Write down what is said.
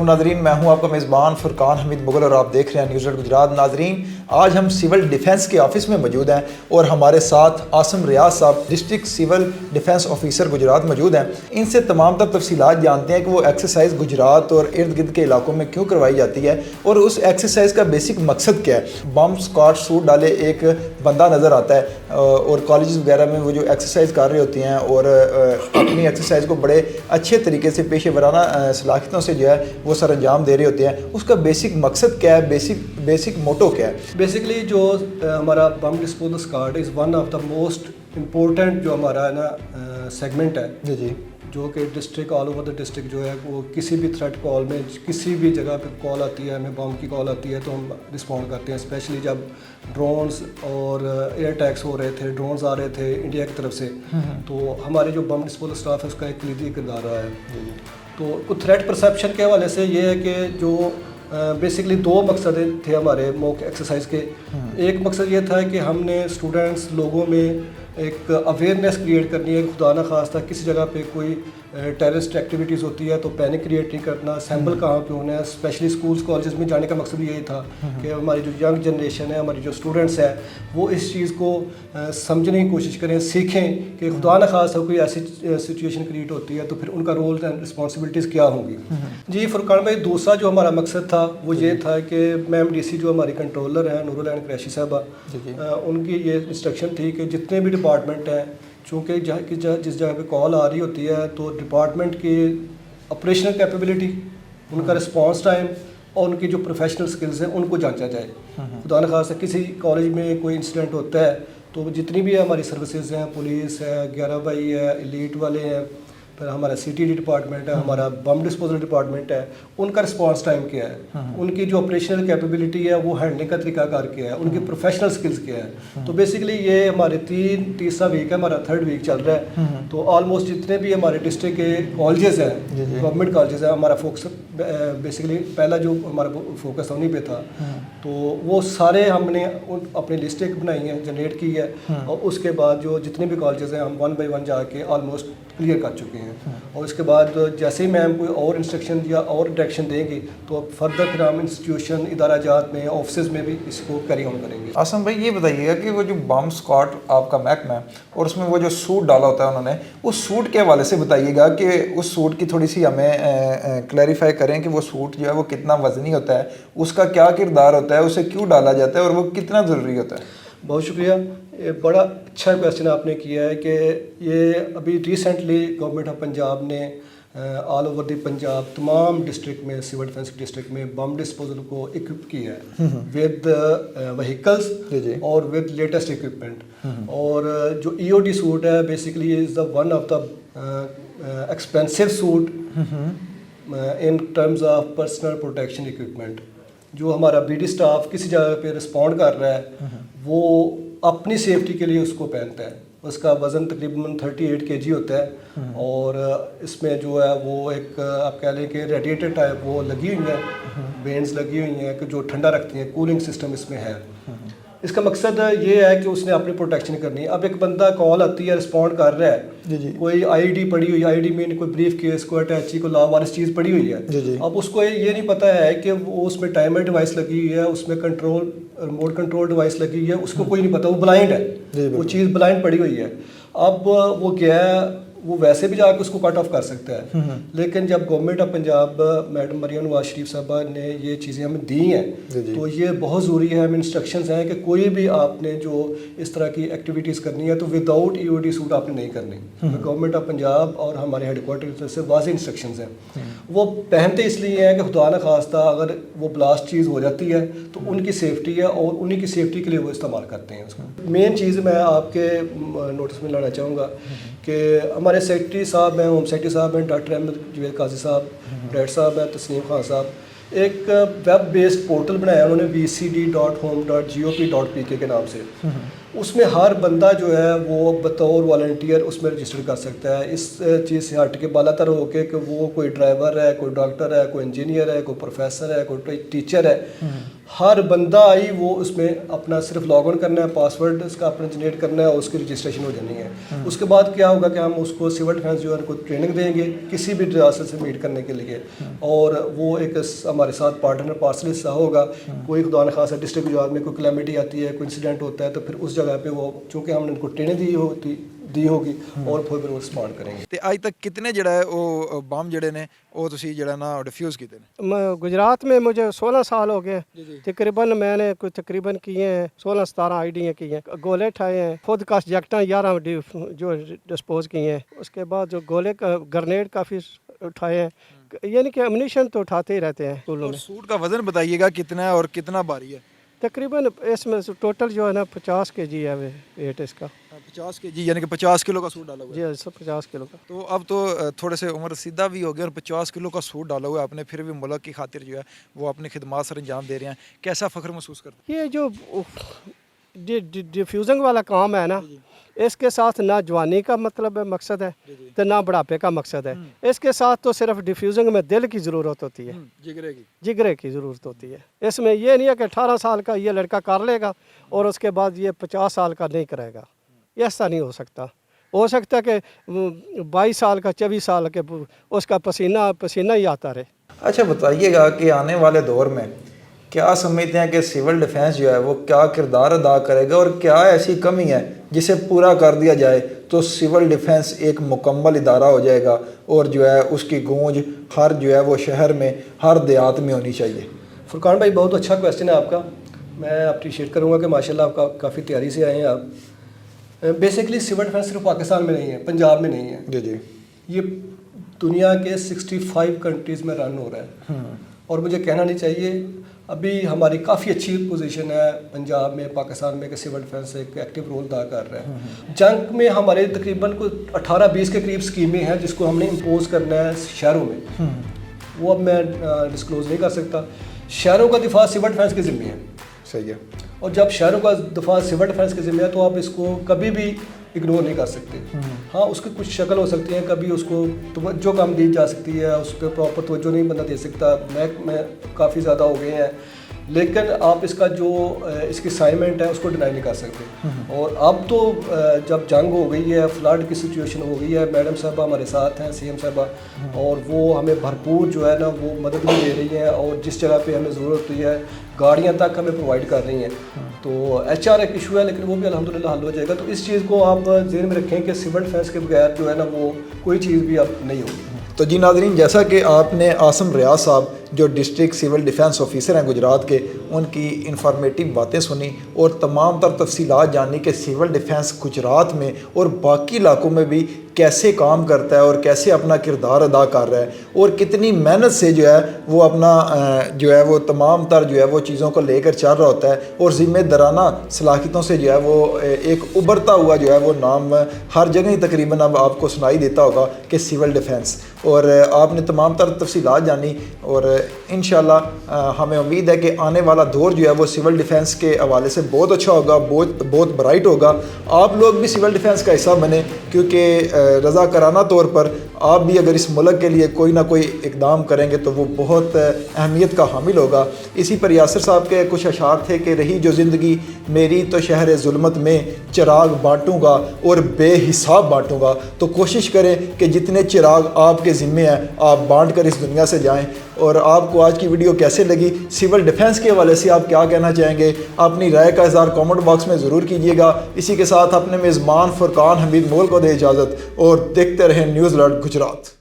ناظرین، میں ہوں آپ کا میزبان فرقان حمید مغل اور آپ دیکھ رہے ہیں نیوز ایٹ گجرات۔ ناظرین، آج ہم سول ڈیفنس کے آفس میں موجود ہیں اور ہمارے ساتھ عاصم ریاض صاحب district civil defence officer Gujarat موجود ہیں۔ ان سے تمام تر تفصیلات جانتے ہیں کہ وہ ایکسرسائز گجرات اور ارد گرد کے علاقوں میں کیوں کروائی جاتی ہے اور اس ایکسرسائز کا بیسک مقصد کیا ہے۔ بم اسکواڈ سوٹ ڈالے ایک بندہ نظر آتا ہے اور کالجز وغیرہ میں وہ جو ایکسرسائز کر رہے ہوتے ہیں اور اپنی ایکسرسائز کو بڑے اچھے طریقے سے پیشے ورانہ صلاحیتوں سے جو ہے وہ سر انجام دے رہے ہوتے ہیں۔ اس کا بیسک مقصد کیا ہے، بیسک موٹو کیا ہے؟ بیسکلی جو ہمارا bomb disposal squad is one of the most important جو ہمارا ہے نا سیگمنٹ ہے، جی جو کہ district all over the district جو ہے وہ کسی بھی تھریٹ کال میں کسی بھی جگہ پہ کال آتی ہے، ہمیں بم کی کال آتی ہے تو ہم رسپونڈ کرتے ہیں۔ اسپیشلی جب ڈرونز اور ایئر اٹیکس ہو رہے تھے، ڈرونز آ رہے تھے انڈیا کی طرف سے، تو ہمارے جو بم ڈسپوزل اسٹاف ہے اس کا ایک کلیدی کردار رہا ہے۔ تو تھریٹ پرسیپشن کے حوالے سے یہ ہے کہ جو بیسکلی دو مقصد تھے ہمارے موک ایکسرسائز کے۔ ایک مقصد یہ تھا کہ ہم نے اسٹوڈنٹس لوگوں میں ایک اویئرنیس کریٹ کرنی ہے، خدا نخواستہ کسی جگہ پہ کوئی ٹیررسٹ ایکٹیویٹیز ہوتی ہے تو پینک کریٹ نہیں کرنا، سیمبل کہاں پہ ہونا ہے۔ اسپیشلی اسکولس کالجز میں جانے کا مقصد بھی یہی تھا کہ ہماری جو ینگ جنریشن ہے، ہماری جو اسٹوڈنٹس ہیں، وہ اس چیز کو سمجھنے کی کوشش کریں، سیکھیں کہ خدا نخواستہ کوئی ایسی سچویشن کریٹ ہوتی ہے تو پھر ان کا رول اینڈ رسپانسبلٹیز کیا ہوں گی۔ جی فرقان بھائی، دوسرا جو ہمارا مقصد تھا وہ یہ تھا کہ میم ڈی سی جو ہماری کنٹرولر ہیں نور العین قریشی صاحبہ، ان کی یہ انسٹرکشن تھی کہ جتنے بھی ڈپارٹمنٹ ہیں، چونکہ جس جگہ پہ کال آ رہی ہوتی ہے تو ڈپارٹمنٹ کی آپریشنل کیپیبلٹی، ان کا رسپانس ٹائم اور ان کی جو پروفیشنل سکلز ہیں ان کو جانچا جائے۔ خدا نخواستہ کسی کالج میں کوئی انسیڈنٹ ہوتا ہے تو جتنی بھی ہماری سروسز ہیں، پولیس ہے، 11 بائی ہے، ایلیٹ والے ہیں، پھر ہمارا سی ٹی ڈی ڈپارٹمنٹ ہے، ہمارا بم ڈسپوزل ڈپارٹمنٹ ہے، ان کا رسپانس ٹائم کیا ہے، ان کی جو آپریشنل کیپیبلٹی ہے وہ ہینڈلنگ کا طریقہ کار کیا ہے، ان کی پروفیشنل سکلز کیا ہے۔ تو بیسکلی یہ ہمارے تیسرا ویک ہے، ہمارا تھرڈ ویک چل رہا ہے۔ تو آلموسٹ جتنے بھی ہمارے ڈسٹرکٹ کے کالجز ہیں، گورنمنٹ کالجز ہیں، ہمارا فوکس بیسکلی پہلا جو ہمارا فوکس انہیں پہ تھا، تو وہ سارے ہم نے اپنی لسٹ ایک بنائی ہے، جنریٹ کی ہے، اور اس کے بعد جو جتنے بھی کالجز ہیں ہم 1 بائی 1 جا کے آلموسٹ کلیئر کر چکے ہیں۔ اور اس کے بعد جیسے ہی میم کوئی اور انسٹرکشن یا اور ڈائریکشن دیں گی تو فردر پھر ہم انسٹیٹیوشن، ادارہ جات میں، آفسز میں بھی اس کو کیری آن کریں گے۔ عاصم بھائی، یہ بتائیے گا کہ وہ جو بم اسکواڈ آپ کا محکمہ ہے اور اس میں وہ جو سوٹ ڈالا ہوتا ہے انہوں نے، اس سوٹ کے حوالے سے بتائیے گا کہ اس سوٹ کی تھوڑی سی ہمیں کلیریفائی کریں کہ وہ سوٹ جو ہے وہ کتنا وزنی ہوتا ہے، اس کا کیا کردار ہوتا ہے، اسے کیوں ڈالا جاتا ہے اور وہ کتنا ضروری ہوتا ہے؟ بہت شکریہ، یہ بڑا اچھا کویسچن آپ نے کیا ہے کہ یہ ابھی ریسنٹلی گورنمنٹ آف پنجاب نے آل اوور دی پنجاب تمام ڈسٹرکٹ میں، سول ڈیفنس ڈسٹرکٹ میں بم ڈسپوزل کو اکوپ کیا ہے ود وہیکلس اور ود لیٹسٹ اکوپمنٹ۔ اور جو ای او ڈی سوٹ ہے basically is the one of the expensive suit in terms of personal protection equipment. جو ہمارا بی ڈی اسٹاف کسی جگہ پہ رسپونڈ کر رہا ہے وہ اپنی سیفٹی کے لیے اس کو پہنتا ہے۔ اس کا وزن تقریباً 38 kg ہوتا ہے، اور اس میں جو ہے وہ ایک آپ کہہ لیں کہ ریڈیٹر ٹائپ وہ لگی ہوئی ہیں، وینز لگی ہوئی ہیں کہ جو ٹھنڈا رکھتی ہیں، کولنگ سسٹم اس میں ہے۔ اس کا مقصد یہ ہے کہ اس نے اپنی پروٹیکشن کرنی ہے۔ اب ایک بندہ کال آتی ہے، رسپونڈ کر رہا ہے، کوئی آئی ڈی پڑی ہوئی، آئی ڈی میں کوئی بریف کیس، کوئی اٹیچی، کوئی لاوارث چیز پڑی ہوئی ہے۔ اب اس کو یہ نہیں پتہ ہے کہ وہ اس میں ٹائمر ڈیوائس لگی ہوئی ہے، اس میں ریموٹ کنٹرول ڈیوائس لگی ہوئی ہے، اس کو کوئی نہیں پتہ، وہ بلائنڈ ہے، وہ چیز بلائنڈ پڑی ہوئی ہے۔ اب وہ گیا ہے، وہ ویسے بھی جا کے اس کو کٹ آف کر سکتا ہے، لیکن جب government of Punjab madam Maryam Nawaz Sharif صاحبہ نے یہ چیزیں ہمیں دی ہیں تو یہ بہت ضروری ہے، ہمیں انسٹرکشنز ہیں کہ کوئی بھی آپ نے جو اس طرح کی ایکٹیویٹیز کرنی ہے تو وداؤٹ ای او ڈی سوٹ آپ نے نہیں کرنی۔ گورنمنٹ آف پنجاب اور ہمارے ہیڈ کوارٹر کی طرف سے واضح انسٹرکشنز ہیں۔ وہ پہنتے اس لیے ہیں کہ خدا نخواستہ اگر وہ بلاسٹ چیز ہو جاتی ہے تو ان کی سیفٹی ہے، اور انہیں کی سیفٹی کے لیے وہ استعمال کرتے ہیں اس کو۔ مین چیز میں آپ کے نوٹس میں لانا چاہوں گا کہ ہمارے سیکرٹری صاحب ہیں، ہوم سیکرٹری صاحب ہیں ڈاکٹر احمد جوید قاضی صاحب، ڈائریکٹر صاحب ہیں تسنیم خان صاحب، ایک ویب بیسڈ پورٹل بنایا انہوں نے VCD.home.gop.pk کے نام سے۔ اس میں ہر بندہ جو ہے وہ بطور والنٹیئر اس میں رجسٹر کر سکتا ہے. اس چیز سے ہٹ کے بالا تر ہو کے کہ وہ کوئی ڈرائیور ہے, کوئی ڈاکٹر ہے, کوئی انجینئر ہے, کوئی پروفیسر ہے, کوئی ٹیچر ہے, ہر بندہ آئی وہ اس میں اپنا صرف لاگ آن کرنا ہے, پاس ورڈ اس کا اپنا جنریٹ کرنا ہے اور اس کی رجسٹریشن ہو جانی ہے. اس کے بعد کیا ہوگا کہ ہم اس کو سول ڈیفینس جو ہے کو ٹریننگ دیں گے کسی بھی ڈیزاسٹر سے میٹ کرنے کے لیے, اور وہ ایک ہمارے ساتھ پارٹنر پارسل حصہ ہوگا. کوئی خدا نخواستہ ڈسٹرکٹ گجرات میں کوئی کلیمٹی آتی ہے, کوئی انسیڈنٹ ہوتا ہے, تو پھر اس جگہ پہ وہ چونکہ ہم نے ان کو ٹریننگ دی ہوگی اور پھر وہ رسپونڈ کریں گے. تے اج تک کتنے جڑا ہے وہ بم جڑے نے وہ تسی جڑا نا ڈیفیوز کیتے نے؟ گجرات میں مجھے 16 سال ہو گئے تقریباً. میں نے کوئی تقریباً کیے ہیں 16-17 آئیڈیاں کی ہیں, گولے اٹھائے ہیں, خود کاسٹ جیکٹاں 11 جو ڈسپوز کیے ہیں. اس کے بعد جو گولے گرنیڈ کافی اٹھائے ہیں, یعنی کہ امنیشن تو اٹھاتے ہی رہتے ہیں اسکولوں میں. سوٹ کا وزن بتائیے گا کتنا ہے اور کتنا بھاری ہے؟ تقریباً اس میں ٹوٹل جو ہے نا 50 kg ہے ویٹ اس کا. 50 kg یعنی کہ 50 کلو کا سوٹ ڈالا ہوا ہے. جی 50 کلو کا. تو اب تو تھوڑے سے عمر سیدھا بھی ہو گیا اور 50 کلو کا سوٹ ڈالا ہوا ہے آپ نے, پھر بھی ملک کی خاطر جو ہے وہ اپنی خدمات سر انجام دے رہے ہیں. کیسا فخر محسوس کرتے ہیں؟ یہ جو ڈیفیوزنگ والا کام ہے نا, اس کے ساتھ نہ جوانی کا مطلب مقصد ہے تو نہ بڑھاپے کا مقصد ہے. اس کے ساتھ تو صرف ڈیفیوزنگ میں دل کی ضرورت ہوتی ہے, جگرے کی ضرورت ہوتی ہے. اس میں یہ نہیں ہے کہ 18 سال کا یہ لڑکا کر لے گا اور اس کے بعد یہ 50 سال کا نہیں کرے گا. ایسا نہیں ہو سکتا. ہو سکتا ہے کہ 22 سال کا 24 سال کے اس کا پسینہ ہی آتا رہے. اچھا بتائیے گا کہ آنے والے دور میں کیا سمجھتے ہیں کہ سول ڈیفینس جو ہے وہ کیا کردار ادا کرے گا, اور کیا ایسی کمی ہے جسے پورا کر دیا جائے تو سول ڈیفینس ایک مکمل ادارہ ہو جائے گا اور جو ہے اس کی گونج ہر جو ہے وہ شہر میں ہر دیہات میں ہونی چاہیے؟ فرقان بھائی بہت اچھا کویسچن ہے آپ کا. میں اپریشیٹ کروں گا کہ ماشاءاللہ آپ کا کافی تیاری سے آئے ہیں آپ. بیسکلی سول ڈیفینس صرف پاکستان میں نہیں ہے, پنجاب میں نہیں ہے. جی یہ دنیا کے 65 کنٹریز میں رن ہو رہا ہے. اور مجھے کہنا نہیں چاہیے ابھی ہماری کافی اچھی پوزیشن ہے پنجاب میں, پاکستان میں, کہ سول ڈیفینس ایک ایکٹیو رول ادا کر رہا ہے. جنگ میں ہمارے تقریباً کوئی 18-20 کے قریب اسکیمیں ہیں جس کو ہم نے امپوز کرنا ہے شہروں میں. وہ اب میں ڈسکلوز نہیں کر سکتا. شہروں کا دفاع سول ڈیفینس کے ذمہ ہے. صحیح ہے. اور جب شہروں کا دفاع سول ڈیفینس کے ذمہ ہے تو آپ اس کو کبھی بھی اگنور نہیں کر سکتے. ہاں اس کی کچھ شکل ہو سکتی ہیں, کبھی اس کو توجہ کم دی جا سکتی ہے, اس پہ پراپر توجہ نہیں بندہ دے سکتا. میں کافی زیادہ ہو گئے ہیں, لیکن آپ اس کا جو اس کی اسائنمنٹ ہے اس کو ڈینائی نہیں کر سکتے. اور اب تو جب جنگ ہو گئی ہے, فلڈ کی سچویشن ہو گئی ہے, میڈم صاحبہ ہمارے ساتھ ہیں, سی ایم صاحبہ, اور وہ ہمیں بھرپور جو ہے نا وہ مدد بھی دے رہی ہیں, اور جس جگہ پہ ہمیں ضرورت ہوئی ہے گاڑیاں تک ہمیں پرووائڈ کر رہی ہیں. تو ایچ آر ایک ایشو ہے لیکن وہ بھی الحمدللہ حل ہو جائے گا. تو اس چیز کو آپ ذہن میں رکھیں کہ سول ڈیفینس کے بغیر جو ہے نا وہ کوئی چیز بھی اب نہیں ہوگی. تو جی ناظرین, جیسا کہ آپ نے عاصم ریاض صاحب جو ڈسٹرکٹ سول ڈیفینس آفیسر ہیں گجرات کے, ان کی انفارمیٹیو باتیں سنی اور تمام تر تفصیلات جانی کہ سول ڈیفینس گجرات میں اور باقی علاقوں میں بھی کیسے کام کرتا ہے اور کیسے اپنا کردار ادا کر رہا ہے, اور کتنی محنت سے جو ہے وہ اپنا جو ہے وہ تمام تر جو ہے وہ چیزوں کو لے کر چل رہا ہوتا ہے, اور ذمہ دارانہ صلاحیتوں سے جو ہے وہ ایک ابھرتا ہوا جو ہے وہ نام ہر جگہ ہی تقریباً اب آپ کو سنائی دیتا ہوگا کہ سول ڈیفینس. اور آپ نے تمام تر تفصیلات جانی, اور انشاءاللہ ہمیں امید ہے کہ آنے والا دور جو ہے وہ سول ڈیفینس کے حوالے سے بہت اچھا ہوگا, بہت برائٹ ہوگا. آپ لوگ بھی سول ڈیفینس کا حصہ بنیں, کیونکہ رضاکارانہ طور پر آپ بھی اگر اس ملک کے لیے کوئی نہ کوئی اقدام کریں گے تو وہ بہت اہمیت کا حامل ہوگا. اسی پر یاسر صاحب کے کچھ اشعار تھے کہ رہی جو زندگی میری تو شہر ظلمت میں چراغ بانٹوں گا اور بے حساب بانٹوں گا. تو کوشش کریں کہ جتنے چراغ آپ کے ذمے ہیں آپ بانٹ کر اس دنیا سے جائیں. اور آپ کو آج کی ویڈیو کیسے لگی, سول ڈیفینس کے حوالے سے آپ کیا کہنا چاہیں گے, اپنی رائے کا اظہار کامنٹ باکس میں ضرور کیجیے گا. اسی کے ساتھ اپنے میزبان فرقان حمید مول کو دے اجازت, اور دیکھتے رہیں نیوز الرٹ گجرات.